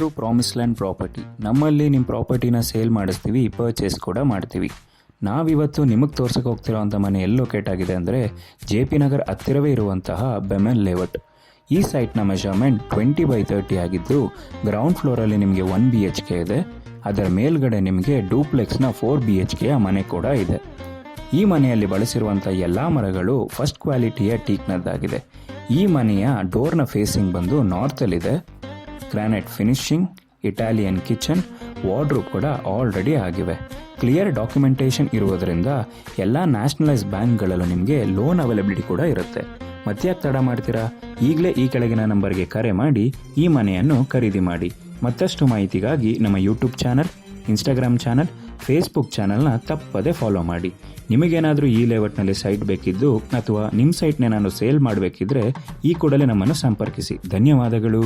To promise land property. ನಮ್ಮಲ್ಲಿ ನಿಮ್ಮ ಪ್ರಾಪರ್ಟಿನ sale ಮಾಡಿಸ್ತೀವಿ, ಪರ್ಚೇಸ್ ಕೂಡ ಮಾಡ್ತೀವಿ. ನಾವಿವತ್ತು ನಿಮಗೆ ತೋರ್ಸಕ್ಕೆ ಹೋಗ್ತಿರೋವಂಥ ಮನೆ ಎಲ್ಲಿ ಲೊಕೇಟ್ ಆಗಿದೆ ಅಂದರೆ JP ನಗರ್ ಹತ್ತಿರವೇ ಇರುವಂತಹ ಬೆಮೆಲ್ ಲೇಔಟ್. ಈ ಸೈಟ್ನ ಮೆಷರ್ಮೆಂಟ್ 20x30 ಆಗಿದ್ದು ಗ್ರೌಂಡ್ ಫ್ಲೋರಲ್ಲಿ ನಿಮಗೆ 1 BHK ಇದೆ. ಅದರ ಮೇಲ್ಗಡೆ ನಿಮಗೆ ಡೂಪ್ಲೆಕ್ಸ್ನ 4 BHKಯ ಮನೆ ಕೂಡ ಇದೆ. ಈ ಮನೆಯಲ್ಲಿ ಬಳಸಿರುವಂಥ ಎಲ್ಲ ಮರಗಳು ಫಸ್ಟ್ ಕ್ವಾಲಿಟಿಯ ಟೀಕ್ನದ್ದಾಗಿದೆ. ಈ ಮನೆಯ ಡೋರ್ನ ಫೇಸಿಂಗ್ ಬಂದು ನಾರ್ತಲ್ಲಿದೆ. Granite finishing, Italian kitchen, wardrobe ಕೂಡ ಆಲ್ರೆಡಿ ಆಗಿವೆ. ಕ್ಲಿಯರ್ ಡಾಕ್ಯುಮೆಂಟೇಷನ್ ಇರುವುದರಿಂದ ಎಲ್ಲ ನ್ಯಾಷನಲೈಸ್ ಬ್ಯಾಂಕ್ಗಳಲ್ಲೂ ನಿಮಗೆ ಲೋನ್ ಅವೈಲಬಿಲಿಟಿ ಕೂಡ ಇರುತ್ತೆ. ಮತ್ತ್ಯಾಕೆ ತಡ ಮಾಡ್ತೀರಾ? ಈಗಲೇ ಈ ಕೆಳಗಿನ ನಂಬರ್ಗೆ ಕರೆ ಮಾಡಿ ಈ ಮನೆಯನ್ನು ಖರೀದಿ ಮಾಡಿ. ಮತ್ತಷ್ಟು ಮಾಹಿತಿಗಾಗಿ ನಮ್ಮ YouTube channel, Instagram channel, Facebook ಚಾನಲ್ನ ತಪ್ಪದೇ ಫಾಲೋ ಮಾಡಿ. ನಿಮಗೇನಾದರೂ ಈ ಲೇಔಟ್ನಲ್ಲಿ ಸೈಟ್ ಬೇಕಿದ್ದು ಅಥವಾ ನಿಮ್ಮ ಸೈಟ್ನೇ ನಾನು ಸೇಲ್ ಮಾಡಬೇಕಿದ್ರೆ ಈ ಕೂಡಲೇ ನಮ್ಮನ್ನು ಸಂಪರ್ಕಿಸಿ. ಧನ್ಯವಾದಗಳು.